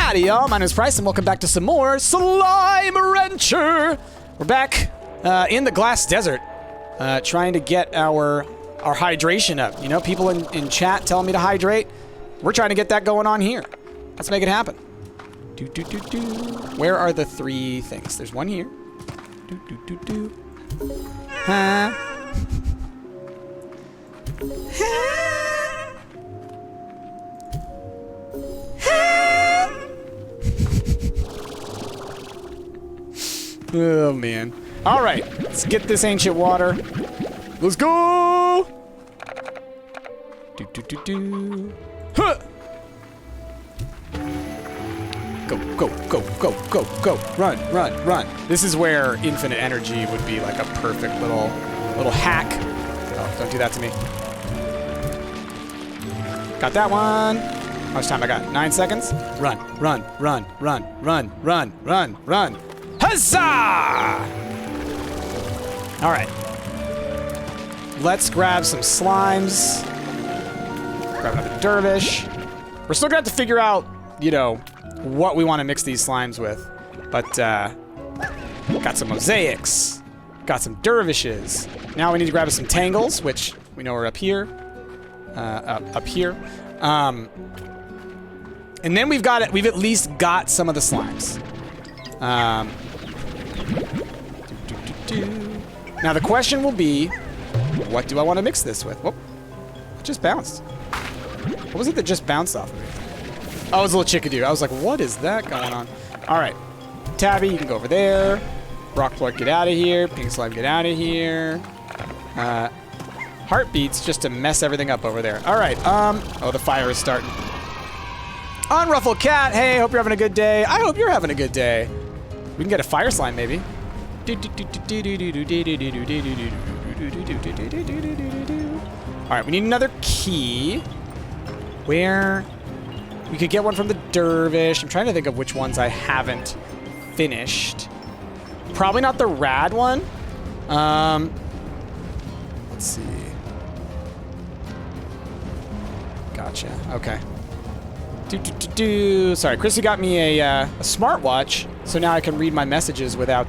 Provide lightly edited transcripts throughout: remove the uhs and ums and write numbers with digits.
Howdy, y'all. My name is Bryce, and welcome back to some more Slime Rancher. We're back in the glass desert, trying to get our hydration up. You know, people in chat telling me to hydrate. We're trying to get that going on here. Let's make it happen. Where are the three things? There's one here. Oh, man. All right. Let's get this ancient water. Let's go! Huh! Go, go, go, go, go, go. Run, run, run. This is where infinite energy would be like a perfect little hack. Oh, don't do that to me. Got that one. How much time I got? 9 seconds? Run, run, run, run, run, run, run, run. Huzzah! All right. Let's grab some slimes. Grab another dervish. We're still gonna have to figure out, you know, what we want to mix these slimes with. But, got some mosaics. Got some dervishes. Now we need to grab some tangles, which we know are up here. Up here. And then we've at least got some of the slimes. Now the question will be, what do I want to mix this with? Whoop. It just bounced. What was it that just bounced off of me? Oh, it was a little chickadee. I was like, what is that going on? All right. Tabby, you can go over there. Rock Plort, get out of here. Pink Slime, get out of here. Heartbeats just to mess everything up over there. All right. Oh, the fire is starting. Unruffled Cat, hey, hope you're having a good day. I hope you're having a good day. We can get a fire slime, maybe. All right, we need another key. Where? We could get one from the dervish. I'm trying to think of which ones I haven't finished. Probably not the rad one. Let's see. Gotcha. Okay. Sorry, Chrissy got me a smartwatch, so now I can read my messages without,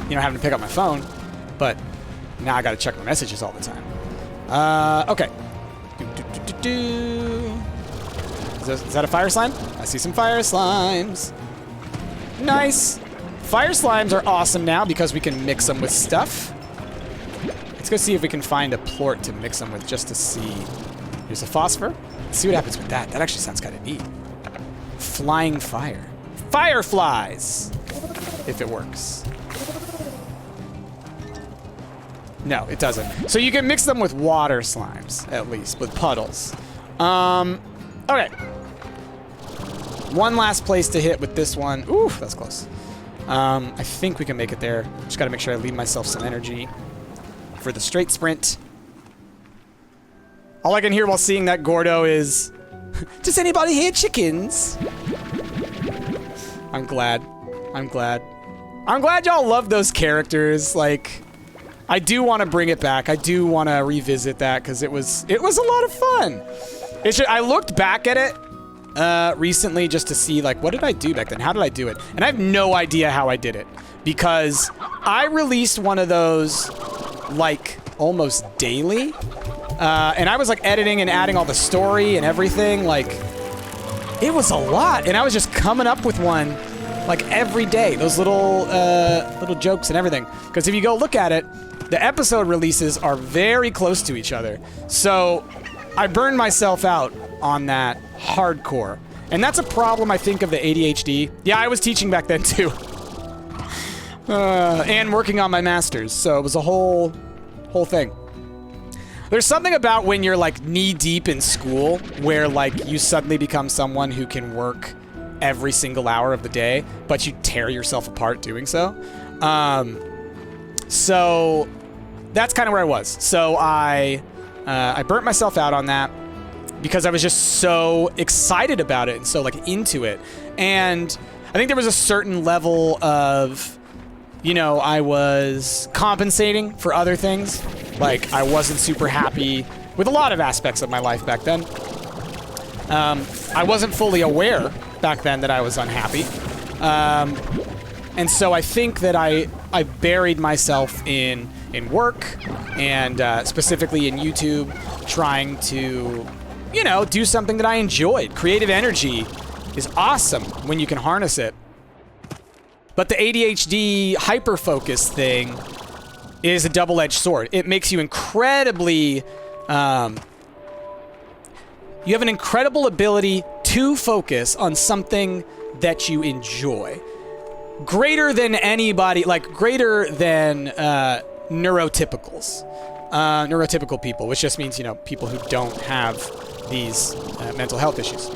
you know, having to pick up my phone. But now I got to check my messages all the time. Okay. Is that a fire slime? I see some fire slimes. Nice. Fire slimes are awesome now because we can mix them with stuff. Let's go see if we can find a plort to mix them with just to see. Here's a phosphor. Let's see what happens with that. That actually sounds kind of neat. Flying fire. Fireflies! If it works. No, it doesn't. So you can mix them with water slimes, at least, with puddles. Okay. One last place to hit with this one. Ooh, that's close. I think we can make it there. Just gotta make sure I leave myself some energy for the straight sprint. All I can hear while seeing that Gordo is, does anybody hear chickens? I'm glad. I'm glad. I'm glad y'all love those characters. Like, I do want to bring it back. I do want to revisit that because it was a lot of fun. I looked back at it recently just to see, like, what did I do back then? How did I do it? And I have no idea how I did it because I released one of those, like, almost daily. And I was like editing and adding all the story and everything. Like, it was a lot. And I was just coming up with one like every day. Those little jokes and everything. Because if you go look at it, the episode releases are very close to each other. So I burned myself out on that hardcore. And that's a problem, I think, of the ADHD. Yeah, I was teaching back then too. And working on my master's. So it was a whole thing. There's something about when you're like knee deep in school where like you suddenly become someone who can work every single hour of the day, but you tear yourself apart doing so. So that's kind of where I was. So I burnt myself out on that because I was just so excited about it and so like into it. And I think there was a certain level of, you know, I was compensating for other things. Like, I wasn't super happy with a lot of aspects of my life back then. I wasn't fully aware back then that I was unhappy. And so I think that I buried myself in work and specifically in YouTube, trying to, you know, do something that I enjoyed. Creative energy is awesome when you can harness it. But the ADHD hyper-focus thing is a double-edged sword. It makes you incredibly... you have an incredible ability to focus on something that you enjoy. Greater than anybody, like greater than neurotypicals. Neurotypical people, which just means, you know, people who don't have these mental health issues.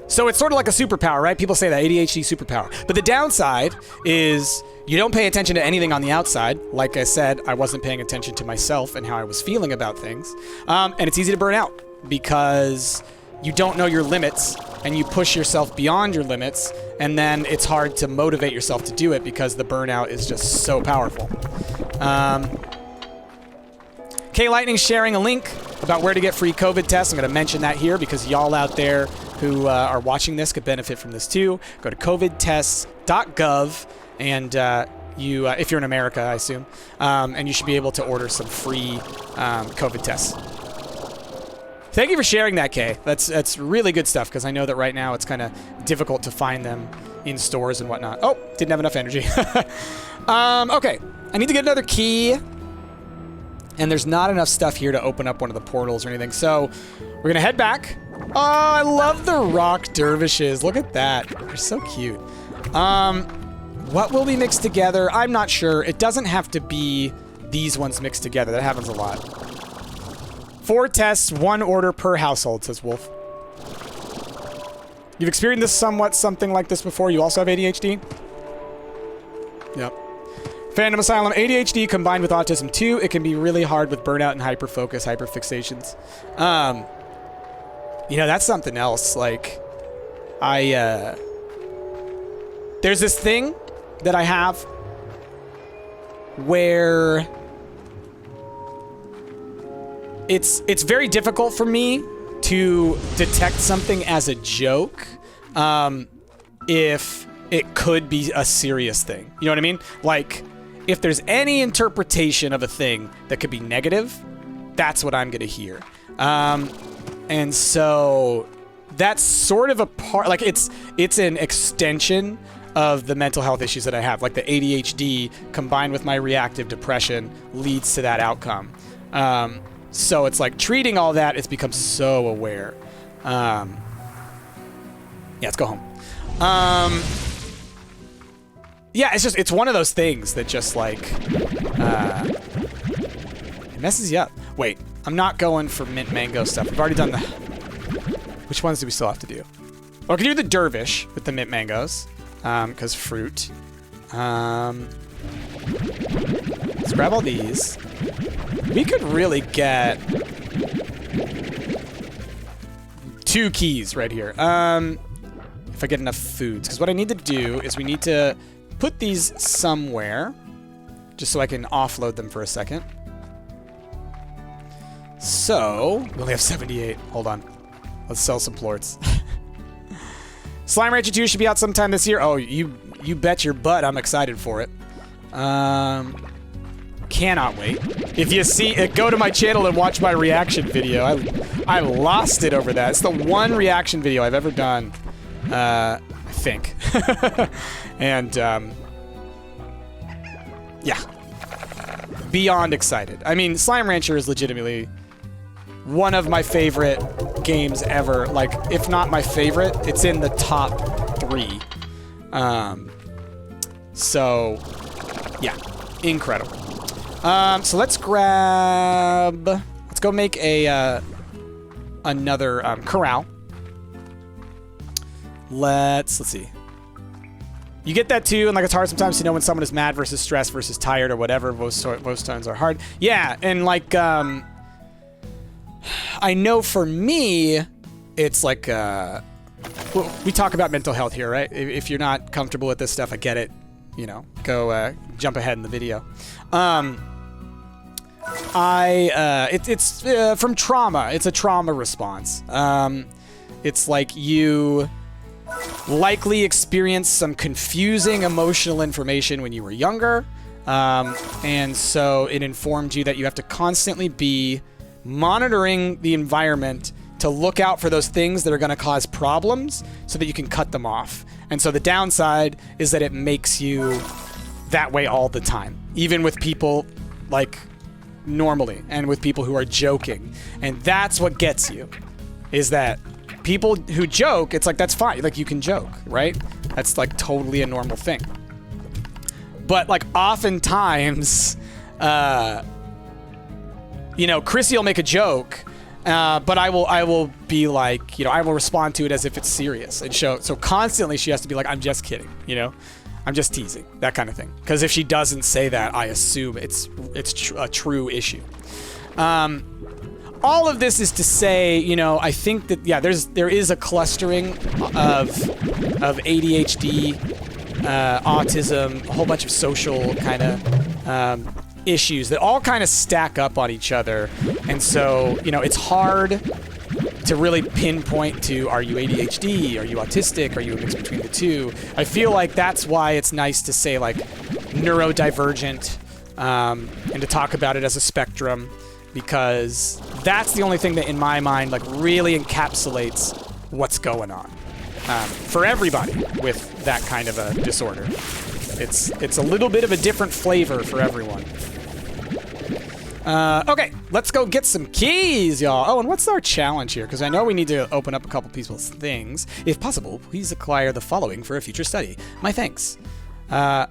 So it's sort of like a superpower, right? People say that ADHD superpower. But the downside is you don't pay attention to anything on the outside. Like I said, I wasn't paying attention to myself and how I was feeling about things. And it's easy to burn out because you don't know your limits and you push yourself beyond your limits, and then it's hard to motivate yourself to do it because the burnout is just so powerful. K-Lightning's sharing a link about where to get free COVID tests. I'm going to mention that here because y'all out there who are watching this could benefit from this too. Go to covidtests.gov, and if you're in America, I assume, and you should be able to order some free COVID tests. Thank you for sharing that, Kay. That's really good stuff, because I know that right now it's kind of difficult to find them in stores and whatnot. Oh, didn't have enough energy. Okay, I need to get another key, and there's not enough stuff here to open up one of the portals or anything, so we're going to head back. Oh, I love the rock dervishes. Look at that. They're so cute. What will be mixed together? I'm not sure. It doesn't have to be these ones mixed together. That happens a lot. 4 tests, 1 order per household, says Wolf. You've experienced this something like this before. You also have ADHD? Yep. Fandom Asylum, ADHD combined with autism too. It can be really hard with burnout and hyperfocus, hyperfixations. You know, that's something else. Like, there's this thing that I have where it's very difficult for me to detect something as a joke if it could be a serious thing. You know what I mean? Like, if there's any interpretation of a thing that could be negative, that's what I'm going to hear. And so that's sort of a part, like it's an extension of the mental health issues that I have. Like the ADHD combined with my reactive depression leads to that outcome. So it's like treating all that, it's become so aware. Yeah, let's go home. Yeah, it's one of those things that just like, it messes you up. Wait, I'm not going for mint mango stuff. I've already done the... Which ones do we still have to do? Well, I can do the dervish with the mint mangoes, because fruit. Let's grab all these. We could really get 2 keys right here. If I get enough foods. Because what I need to do is we need to put these somewhere, just so I can offload them for a second. So, we only have 78. Hold on. Let's sell some plorts. Slime Rancher 2 should be out sometime this year. Oh, you bet your butt I'm excited for it. Cannot wait. If you see it, go to my channel and watch my reaction video. I lost it over that. It's the one reaction video I've ever done, I think. And, yeah. Beyond excited. I mean, Slime Rancher is legitimately one of my favorite games ever. Like, if not my favorite, it's in the top 3. So, yeah. Incredible. So let's go make a, another, corral. Let's see. You get that too, and like it's hard sometimes to know when someone is mad versus stressed versus tired or whatever. Most tones are hard. Yeah, and like, I know for me, it's like, well, we talk about mental health here, right? If you're not comfortable with this stuff, I get it. You know, go jump ahead in the video. it's from trauma. It's a trauma response. It's like you likely experienced some confusing emotional information when you were younger. And so it informed you that you have to constantly be monitoring the environment to look out for those things that are going to cause problems so that you can cut them off. And so the downside is that it makes you that way all the time, even with people like normally and with people who are joking. And that's what gets you, is that people who joke, it's like, that's fine. Like, you can joke, right? That's like totally a normal thing. But like oftentimes, you know, Chrissy will make a joke, but I will be like, you know, I will respond to it as if it's serious and show. So constantly she has to be like, I'm just kidding, you know, I'm just teasing, that kind of thing. Because if she doesn't say that, I assume it's a true issue. All of this is to say, you know, I think that, yeah, there is a clustering of ADHD, autism, a whole bunch of social kind of issues that all kind of stack up on each other. And so, you know, it's hard to really pinpoint to, are you ADHD? Are you autistic? Are you a mix between the two? I feel like that's why it's nice to say like neurodivergent, and to talk about it as a spectrum, because that's the only thing that in my mind like really encapsulates what's going on for everybody with that kind of a disorder. It's a little bit of a different flavor for everyone. Okay, let's go get some keys, y'all. Oh, and what's our challenge here? Because I know we need to open up a couple people's things. If possible, please acquire the following for a future study. My thanks. 5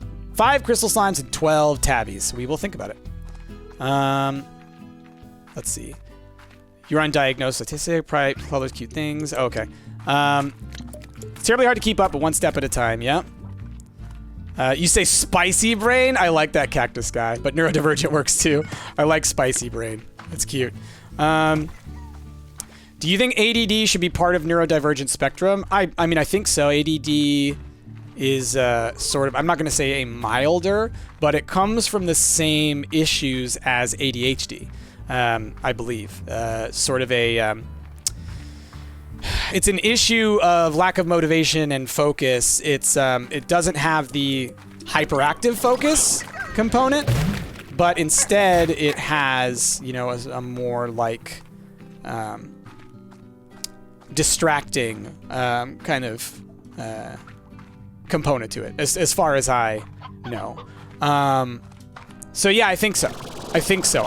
crystal slimes and 12 tabbies. We will think about it. Let's see. You're undiagnosed autistic, probably colors cute things. Oh, okay. It's terribly hard to keep up, but one step at a time. Yeah. You say spicy brain? I like that cactus guy, but neurodivergent works too. I like spicy brain. That's cute. Do you think ADD should be part of neurodivergent spectrum? I mean, I think so. ADD is sort of, I'm not going to say a milder, but it comes from the same issues as ADHD, I believe. Sort of a... it's an issue of lack of motivation and focus. It's it doesn't have the hyperactive focus component, but instead it has, you know, a more like distracting kind of component to it, as far as I know. So yeah, I think so. I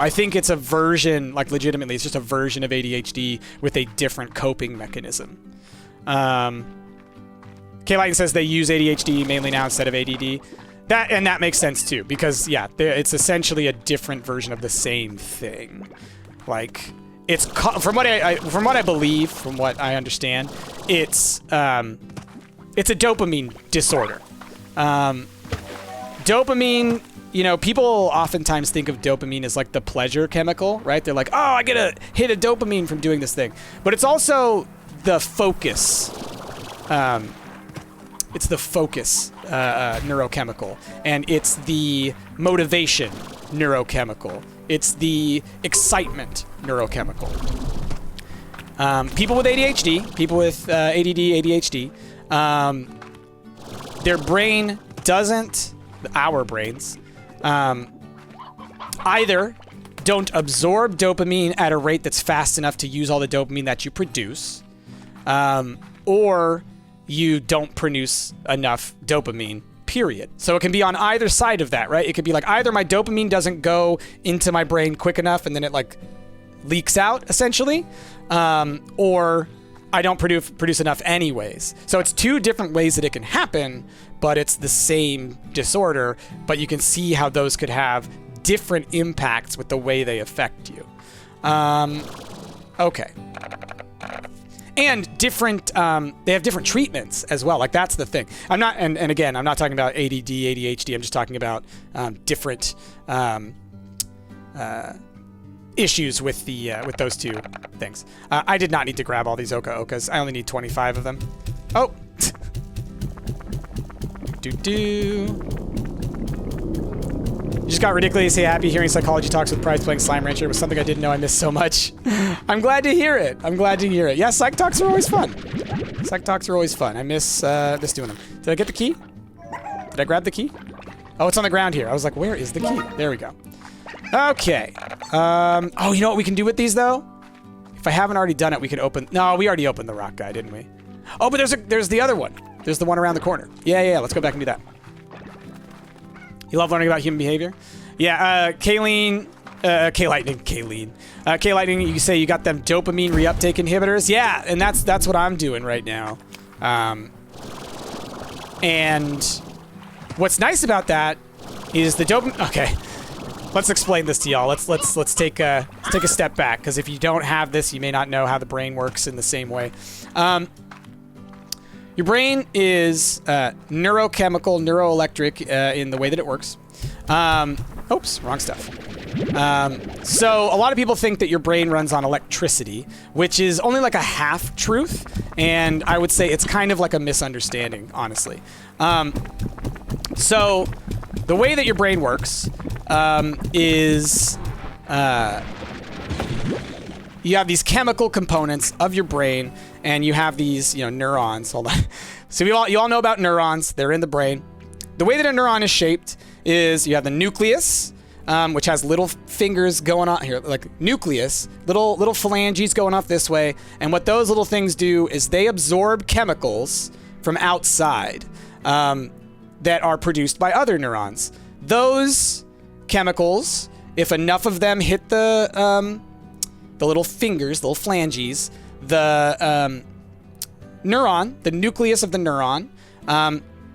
think it's a version, like legitimately, it's just a version of ADHD with a different coping mechanism. K-Lighten says they use ADHD mainly now instead of ADD. That makes sense too, because yeah, it's essentially a different version of the same thing. Like, it's from what I believe, from what I understand, it's a dopamine disorder. Dopamine. You know, people oftentimes think of dopamine as like the pleasure chemical, right? They're like, oh, I get a hit of dopamine from doing this thing. But it's also the focus. It's the focus neurochemical. And it's the motivation neurochemical. It's the excitement neurochemical. People with ADHD, people with ADD, ADHD, their brain doesn't, our brains, either don't absorb dopamine at a rate that's fast enough to use all the dopamine that you produce, or you don't produce enough dopamine, period. So it can be on either side of that, right? It could be like either my dopamine doesn't go into my brain quick enough and then it like leaks out, essentially, or I don't produce enough anyways. So it's two different ways that it can happen, but it's the same disorder, but you can see how those could have different impacts with the way they affect you. Okay. And different, they have different treatments as well. Like, that's the thing. I'm not, and again, I'm not talking about ADD, ADHD. I'm just talking about different issues with the with those two things. I did not need to grab all these Okas. I only need 25 of them. Oh. Just got ridiculously happy hearing psychology talks with Price playing Slime Rancher. It was something I didn't know I missed so much. I'm glad to hear it. I'm glad to hear it. Yeah, psych talks are always fun. Psych talks are always fun. I miss doing them. Did I get the key? Did I grab the key? Oh, it's on the ground here. I was like, where is the key? There we go. Okay. Oh, you know what we can do with these, though? If I haven't already done it, we can open... No, we already opened the rock guy, didn't we? Oh, but there's the other one. There's the one around the corner. Yeah. Let's go back and do that. You love learning about human behavior? Yeah, Kayleen, you say you got them dopamine reuptake inhibitors? Yeah, and that's what I'm doing right now. And what's nice about that is the dopamine... Okay, let's explain this to y'all. Let's take a step back, because if you don't have this, you may not know how the brain works in the same way. Your brain is neurochemical, neuroelectric in the way that it works. Oops, wrong stuff. So a lot of people think that your brain runs on electricity, which is only like a half truth, and I would say it's kind of like a misunderstanding, honestly. So the way that your brain works is you have these chemical components of your brain, and you have these, neurons. Hold on. So you all know about neurons. They're in the brain. The way that a neuron is shaped is you have the nucleus, which has little fingers going on here, like nucleus, little phalanges going off this way. And what those little things do is they absorb chemicals from outside that are produced by other neurons. Those chemicals, if enough of them hit the little fingers, little phalanges, the neuron, the nucleus of the neuron,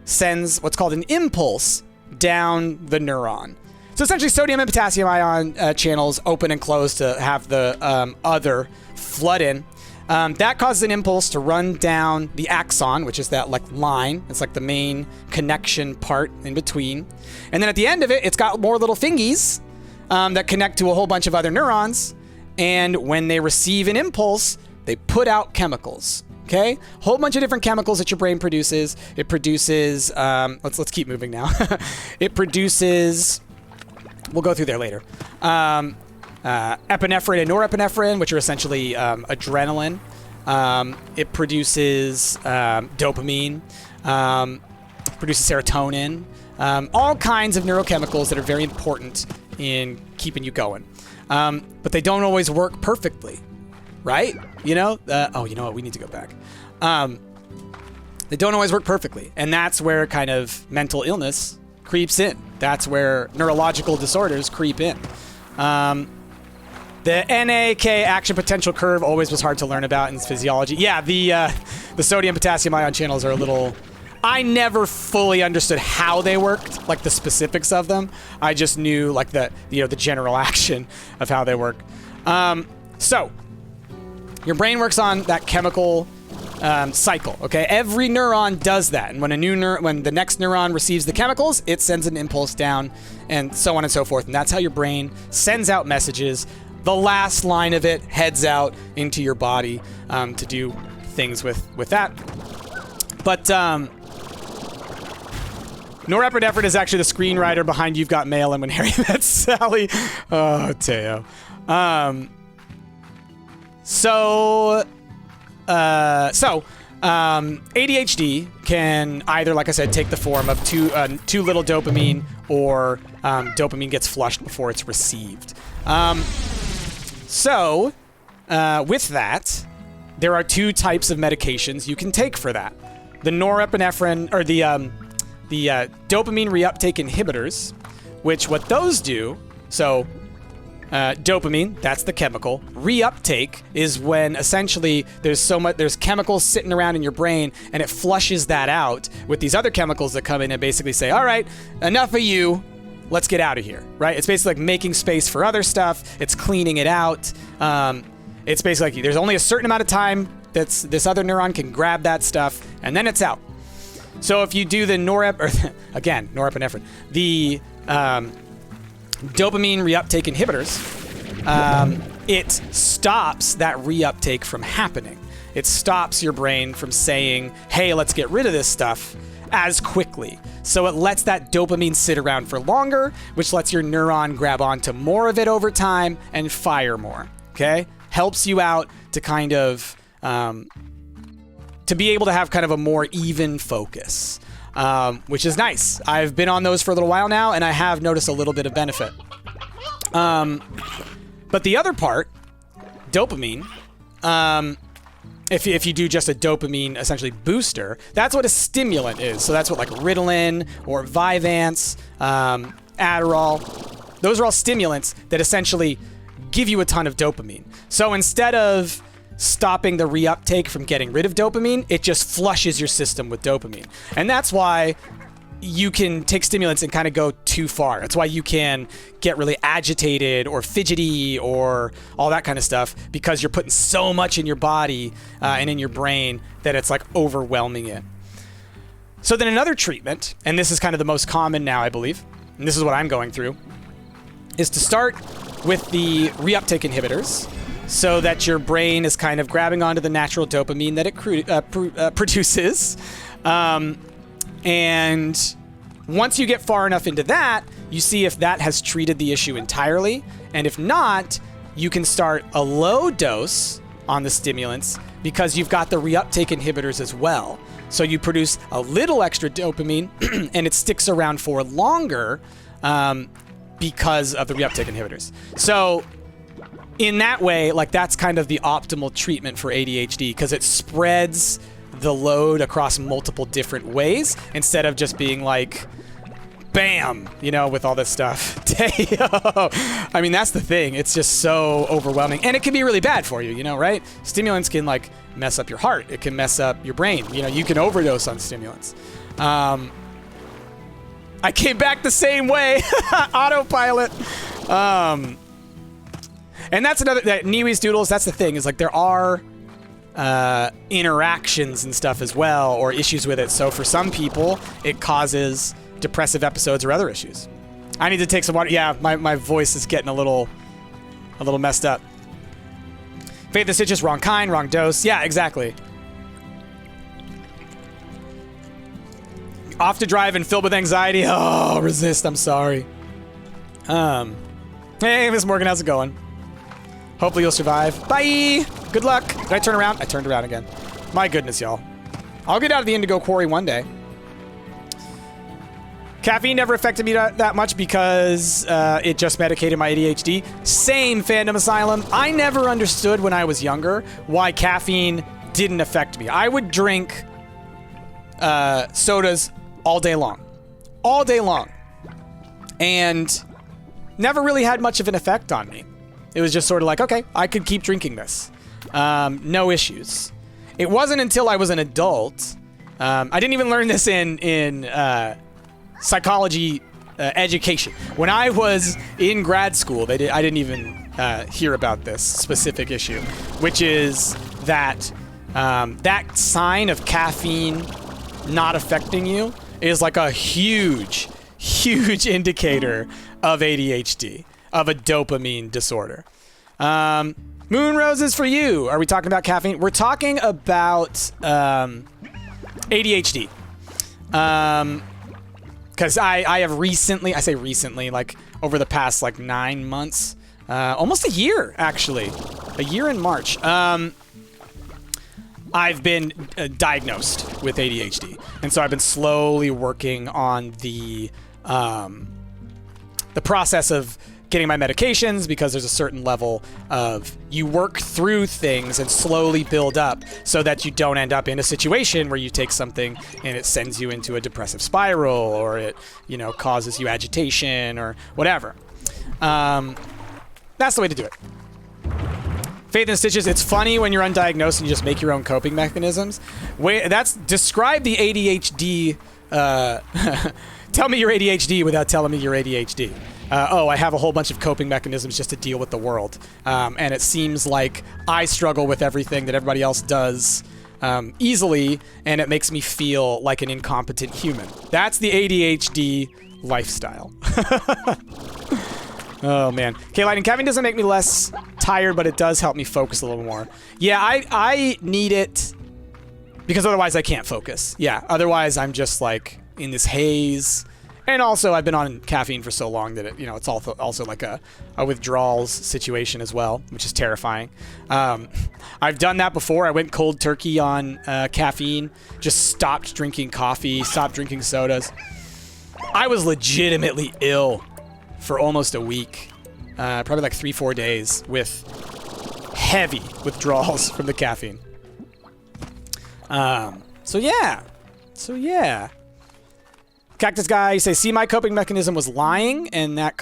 sends what's called an impulse down the neuron. So essentially sodium and potassium ion channels open and close to have the other flood in. That causes an impulse to run down the axon, which is that like line. It's like the main connection part in between. And then at the end of it, it's got more little fingies that connect to a whole bunch of other neurons. And when they receive an impulse, they put out chemicals. Okay, whole bunch of different chemicals that your brain produces. It produces. Let's keep moving now. It produces. We'll go through there later. Epinephrine and norepinephrine, which are essentially adrenaline. It produces dopamine. Produces serotonin. All kinds of neurochemicals that are very important in keeping you going. But they don't always work perfectly. Right? You know what? We need to go back. They don't always work perfectly. And that's where kind of mental illness creeps in. That's where neurological disorders creep in. The NAK action potential curve always was hard to learn about in physiology. Yeah, the sodium potassium ion channels are a little... I never fully understood how they worked, like the specifics of them. I just knew like the general action of how they work. So your brain works on that chemical cycle, okay? Every neuron does that, and when when the next neuron receives the chemicals, it sends an impulse down, and so on and so forth. And that's how your brain sends out messages. The last line of it heads out into your body to do things with that. But norepinephrine is actually the screenwriter behind "You've Got Mail" and "When Harry Met Sally." Oh, Teo. ADHD can either, like I said, take the form of too little dopamine, or dopamine gets flushed before it's received. With that, there are two types of medications you can take for that. The norepinephrine, or the dopamine reuptake inhibitors, which what those do, dopamine, that's the chemical. Reuptake is when essentially there's chemicals sitting around in your brain, and it flushes that out with these other chemicals that come in and basically say, all right, enough of you, let's get out of here, right? It's basically like making space for other stuff. It's cleaning it out. It's basically like there's only a certain amount of time this other neuron can grab that stuff, and then it's out. So if you do the norepinephrine, the dopamine reuptake inhibitors, it stops that reuptake from happening. It stops your brain from saying, hey, let's get rid of this stuff as quickly. So it lets that dopamine sit around for longer, which lets your neuron grab onto more of it over time and fire more, okay? Helps you out to kind of, to be able to have kind of a more even focus, which is nice. I've been on those for a little while now, and I have noticed a little bit of benefit. But the other part, dopamine, if you do just a dopamine, essentially, booster, that's what a stimulant is. So that's what, like, Ritalin or Vyvanse, Adderall, those are all stimulants that essentially give you a ton of dopamine. So instead of stopping the reuptake from getting rid of dopamine, it just flushes your system with dopamine. And that's why you can take stimulants and kind of go too far. That's why you can get really agitated or fidgety or all that kind of stuff, because you're putting so much in your body and in your brain that it's like overwhelming it. So then another treatment, and this is kind of the most common now, I believe, and this is what I'm going through, is to start with the reuptake inhibitors so that your brain is kind of grabbing onto the natural dopamine that it produces. And once you get far enough into that, you see if that has treated the issue entirely. And if not, you can start a low dose on the stimulants because you've got the reuptake inhibitors as well. So you produce a little extra dopamine and it sticks around for longer because of the reuptake inhibitors. So in that way, like, that's kind of the optimal treatment for ADHD, because it spreads the load across multiple different ways instead of just being like, bam, you know, with all this stuff. I mean, that's the thing. It's just so overwhelming. And it can be really bad for you, you know, right? Stimulants can, like, mess up your heart. It can mess up your brain. You know, you can overdose on stimulants. I came back the same way. Autopilot. And that's another, that Niwi's Doodles, that's the thing, is like there are interactions and stuff as well, or issues with it. So for some people, it causes depressive episodes or other issues. I need to take some water. Yeah, my voice is getting a little messed up. Faith and Stitches, wrong kind, wrong dose. Yeah, exactly. Off to drive and filled with anxiety. Oh, resist, I'm sorry. Hey, Miss Morgan, how's it going? Hopefully you'll survive. Bye! Good luck. Did I turn around? I turned around again. My goodness, y'all. I'll get out of the Indigo Quarry one day. Caffeine never affected me that much because it just medicated my ADHD. Same, Fandom Asylum. I never understood when I was younger why caffeine didn't affect me. I would drink sodas all day long. All day long. And never really had much of an effect on me. It was just sort of like, okay, I could keep drinking this. No issues. It wasn't until I was an adult. I didn't even learn this in psychology education. When I was in grad school, I didn't even hear about this specific issue, which is that that sign of caffeine not affecting you is like a huge, huge indicator of ADHD. Of a dopamine disorder. Moon roses for you. Are we talking about caffeine? We're talking about ADHD. Because I have recently, I say recently, like over the past like 9 months, almost a year actually, a year in March. I've been diagnosed with ADHD, and so I've been slowly working on the process of getting my medications, because there's a certain level of you work through things and slowly build up so that you don't end up in a situation where you take something and it sends you into a depressive spiral, or it, you know, causes you agitation or whatever. That's the way to do it. Faith and Stitches, it's funny when you're undiagnosed and you just make your own coping mechanisms. Describe the ADHD. Tell me your ADHD without telling me your ADHD. I have a whole bunch of coping mechanisms just to deal with the world. And it seems like I struggle with everything that everybody else does easily, and it makes me feel like an incompetent human. That's the ADHD lifestyle. Oh, man. Okay, Lightning, caffeine doesn't make me less tired, but it does help me focus a little more. Yeah, I need it because otherwise I can't focus. Yeah, otherwise I'm just like in this haze. And also, I've been on caffeine for so long that it's also like a withdrawals situation as well, which is terrifying. I've done that before. I went cold turkey on caffeine, just stopped drinking coffee, stopped drinking sodas. I was legitimately ill for almost a week, probably like 3-4 days with heavy withdrawals from the caffeine. So yeah. Cactus Guy, you say, see, my coping mechanism was lying, and that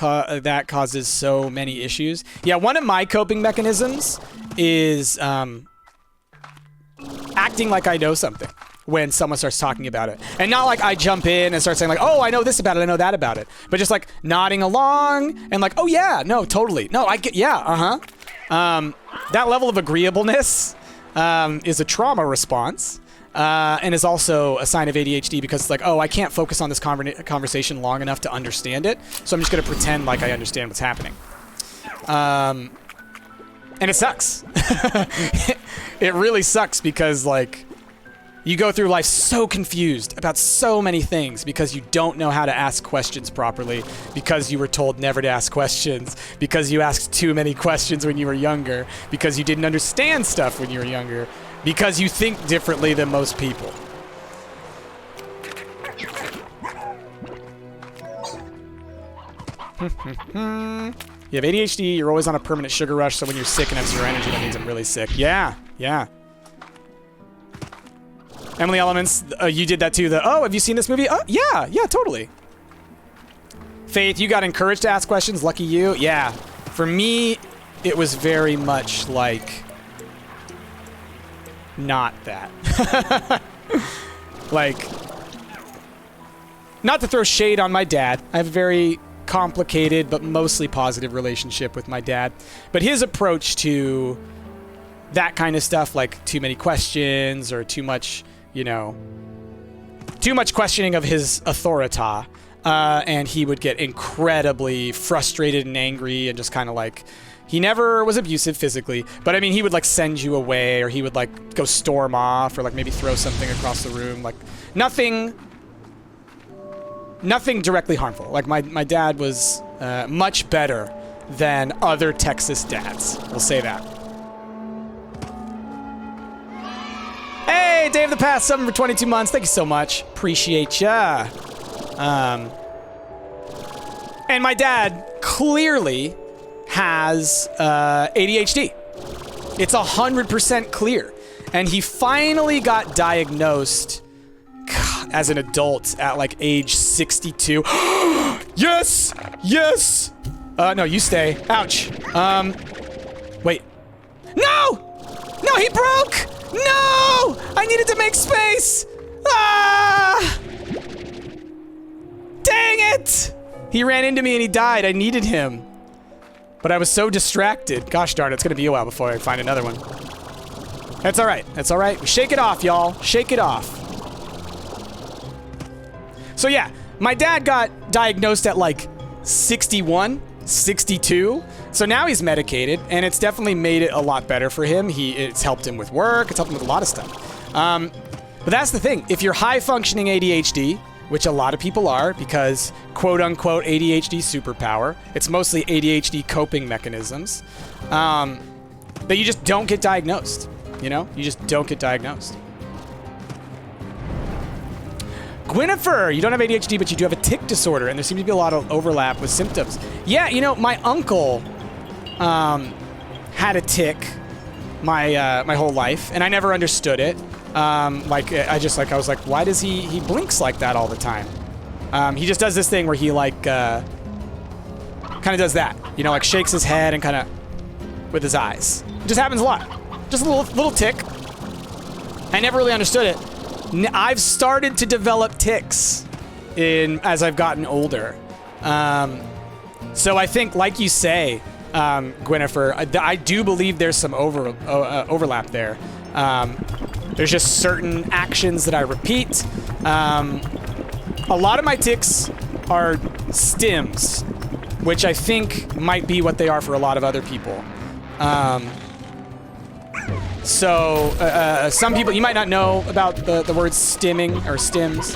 causes so many issues. Yeah, one of my coping mechanisms is acting like I know something when someone starts talking about it. And not like I jump in and start saying like, oh, I know this about it, I know that about it. But just like nodding along and like, oh yeah, no, totally. No, I get, yeah, uh-huh. That level of agreeableness is a trauma response. And is also a sign of ADHD because it's like, oh, I can't focus on this conversation long enough to understand it, so I'm just going to pretend like I understand what's happening. And it sucks. It really sucks because, like, you go through life so confused about so many things because you don't know how to ask questions properly, because you were told never to ask questions, because you asked too many questions when you were younger, because you didn't understand stuff when you were younger, because you think differently than most people. You have ADHD, you're always on a permanent sugar rush, so when you're sick and have zero energy, that means I'm really sick. Yeah. Emily Elements, you did that too. Oh, have you seen this movie? Oh, yeah, totally. Faith, you got encouraged to ask questions. Lucky you. Yeah. For me, it was very much like not that. Like, not to throw shade on my dad. I have a very complicated but mostly positive relationship with my dad. But his approach to that kind of stuff, like too many questions or too much, too much questioning of his authority, and he would get incredibly frustrated and angry and just kind of like, he never was abusive physically, but I mean, he would like send you away, or he would like go storm off, or like maybe throw something across the room. Like nothing directly harmful. Like my dad was much better than other Texas dads. We'll say that. Hey, Dave the Past, 7 for 22 months. Thank you so much. Appreciate ya. And my dad clearly has ADHD. It's 100% clear. And he finally got diagnosed as an adult at like age 62. Yes! No, you stay. Ouch. Wait. No! No, he broke! No! I needed to make space! Ah! Dang it! He ran into me and he died. I needed him. But I was so distracted. Gosh darn it, it's gonna be a while before I find another one. That's alright. That's alright. Shake it off, y'all. Shake it off. So yeah, my dad got diagnosed at like 61, 62. So now he's medicated, and it's definitely made it a lot better for him. It's helped him with work. It's helped him with a lot of stuff. But that's the thing. If you're high-functioning ADHD, which a lot of people are, because quote-unquote ADHD superpower, it's mostly ADHD coping mechanisms, that you just don't get diagnosed. You just don't get diagnosed. Gwynnifer, you don't have ADHD, but you do have a tic disorder, and there seems to be a lot of overlap with symptoms. Yeah, my uncle had a tic my whole life, and I never understood it. I was like, why does he blinks like that all the time? He just does this thing where he like kind of does that, like shakes his head and kind of with his eyes. It just happens a lot. Just a little tick. I never really understood it. I've started to develop tics as I've gotten older. So I think, like you say, Gwynnifer, I do believe there's some overlap there. There's just certain actions that I repeat. A lot of my tics are stims, which I think might be what they are for a lot of other people. So some people, you might not know about the word stimming or stims.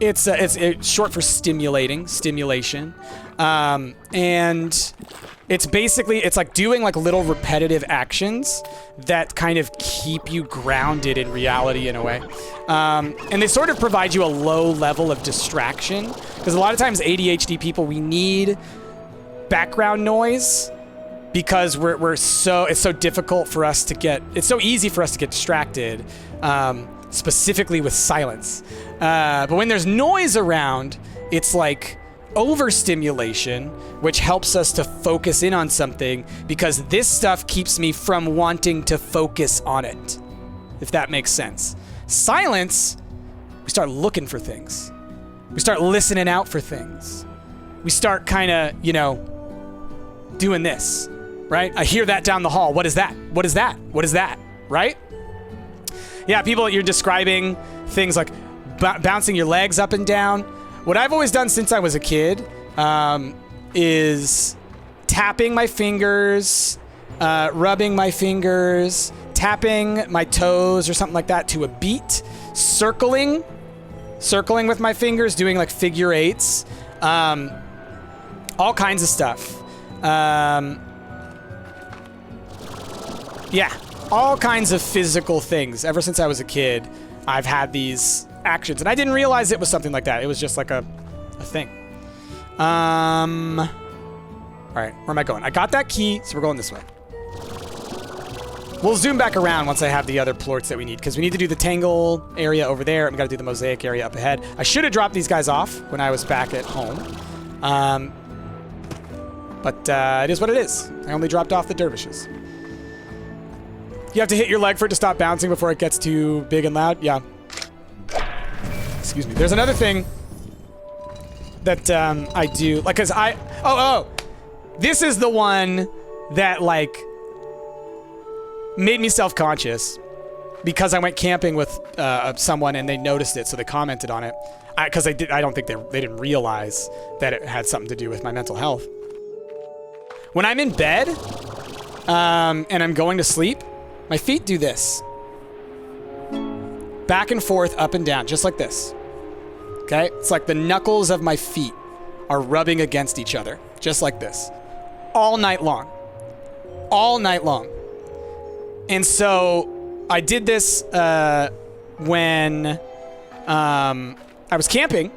It's short for stimulation. And it's basically, it's like doing like little repetitive actions that kind of keep you grounded in reality in a way. And they sort of provide you a low level of distraction, because a lot of times ADHD people, we need background noise because it's so difficult for us to get, it's so easy for us to get distracted, specifically with silence. But when there's noise around, it's like overstimulation, which helps us to focus in on something, because this stuff keeps me from wanting to focus on it, if that makes sense. Silence, we start looking for things. We start listening out for things. We start kind of, you know, doing this, right? I hear that down the hall. What is that? What is that? What is that? Right? Yeah, people, you're describing things like bouncing your legs up and down. What I've always done since I was a kid is tapping my fingers, rubbing my fingers, tapping my toes or something like that to a beat, circling with my fingers, doing like figure eights, all kinds of stuff. Yeah, all kinds of physical things. Ever since I was a kid, I've had these actions, and I didn't realize it was something like that. It was just like a thing. All right, where am I going? I got that key, so we're going this way. We'll zoom back around once I have the other plorts that we need, because we need to do the tangle area over there, and we got to do the mosaic area up ahead. I should have dropped these guys off when I was back at home, but it is what it is. I only dropped off the dervishes. You have to hit your leg for it to stop bouncing before it gets too big and loud? Yeah. Excuse me. There's another thing that I do, like, cause this is the one that like made me self-conscious, because I went camping with someone and they noticed it, so they commented on it. Because I don't think they didn't realize that it had something to do with my mental health. When I'm in bed and I'm going to sleep, my feet do this. Back and forth, up and down, just like this. Okay? It's like the knuckles of my feet are rubbing against each other, just like this. All night long. All night long. And so I did this when I was camping.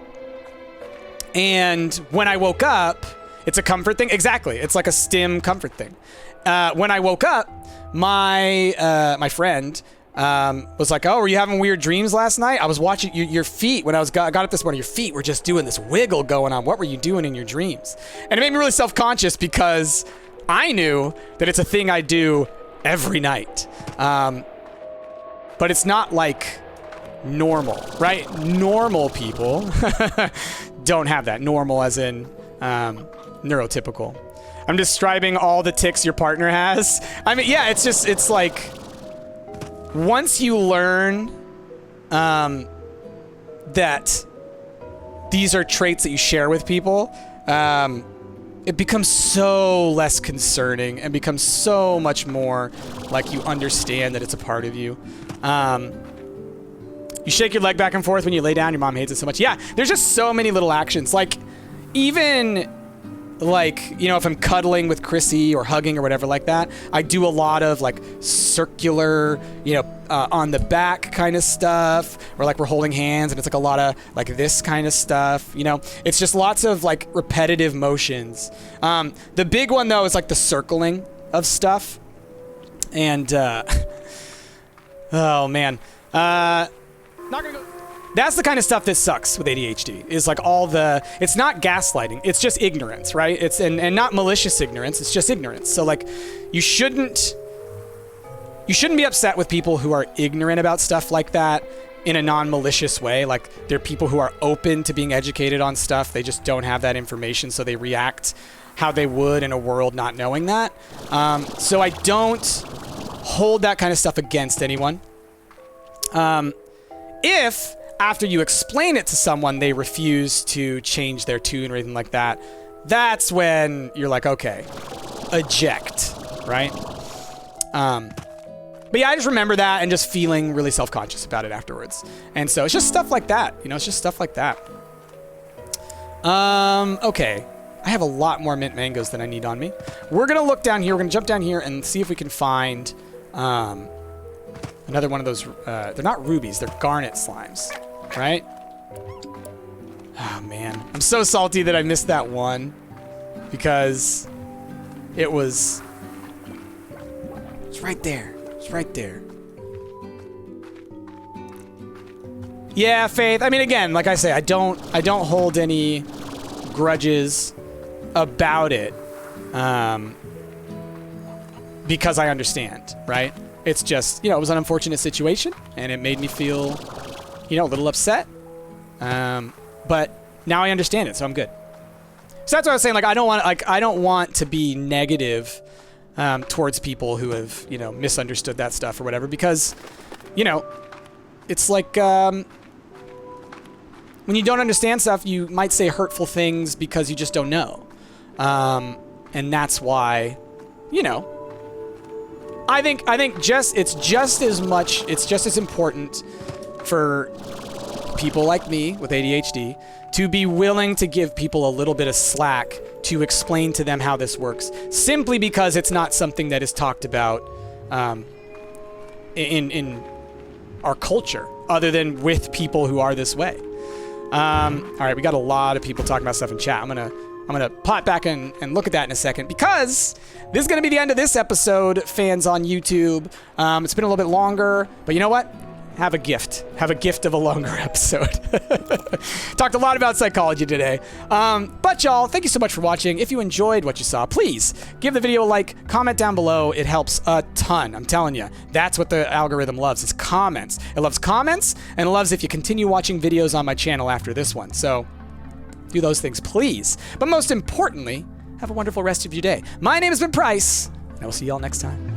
And when I woke up, it's a comfort thing. Exactly. It's like a stim comfort thing. When I woke up, my friend was like, "Oh, were you having weird dreams last night? I was watching your feet when I got up this morning. Your feet were just doing this wiggle going on. What were you doing in your dreams?" And it made me really self-conscious, because I knew that it's a thing I do every night. But it's not like normal, right? Normal people don't have that. Normal as in neurotypical. I'm describing all the tics your partner has. I mean, yeah, it's like, once you learn that these are traits that you share with people, it becomes so less concerning and becomes so much more like you understand that it's a part of you. You shake your leg back and forth when you lay down. Your mom hates it so much. Yeah, there's just so many little actions. Like, even like, you know, if I'm cuddling with Chrissy or hugging or whatever like that, I do a lot of like circular, you know, on the back kind of stuff, or like we're holding hands and it's like a lot of like this kind of stuff, you know. It's just lots of like repetitive motions. The big one though is like the circling of stuff. And oh man, not gonna go. That's the kind of stuff that sucks with ADHD, is like all the, it's not gaslighting, it's just ignorance, right? It's and not malicious ignorance, it's just ignorance. So like, you shouldn't be upset with people who are ignorant about stuff like that in a non-malicious way. Like, they're people who are open to being educated on stuff, they just don't have that information, so they react how they would in a world not knowing that. So I don't hold that kind of stuff against anyone. If after you explain it to someone, they refuse to change their tune or anything like that, that's when you're like, okay, eject, right? But yeah, I just remember that and just feeling really self-conscious about it afterwards. And so it's just stuff like that. You know, it's just stuff like that. Okay. I have a lot more mint mangoes than I need on me. We're going to look down here. We're going to jump down here and see if we can find another one of those. They're not rubies. They're garnet slimes, right? Oh, man. I'm so salty that I missed that one because it was... It's right there. It's right there. Yeah, Faith. I mean, again, like I say, I don't hold any grudges about it because I understand, right? It's just, you know, it was an unfortunate situation and it made me feel, you know, a little upset. But now I understand it, so I'm good. So that's what I was saying. Like, I don't want to be negative towards people who have, you know, misunderstood that stuff or whatever, because, you know, it's like when you don't understand stuff, you might say hurtful things because you just don't know. And that's why, you know, I think it's just as important for people like me with ADHD to be willing to give people a little bit of slack to explain to them how this works, simply because it's not something that is talked about in our culture, other than with people who are this way. All right, we got a lot of people talking about stuff in chat. I'm gonna pop back and look at that in a second, because this is gonna be the end of this episode, fans on YouTube. It's been a little bit longer, but you know what? Have a gift. Have a gift of a longer episode. Talked a lot about psychology today. But y'all, thank you so much for watching. If you enjoyed what you saw, please give the video a like, comment down below. It helps a ton. I'm telling you, that's what the algorithm loves, is comments. It loves comments, and it loves if you continue watching videos on my channel after this one. So do those things, please. But most importantly, have a wonderful rest of your day. My name has been Price, and I will see y'all next time.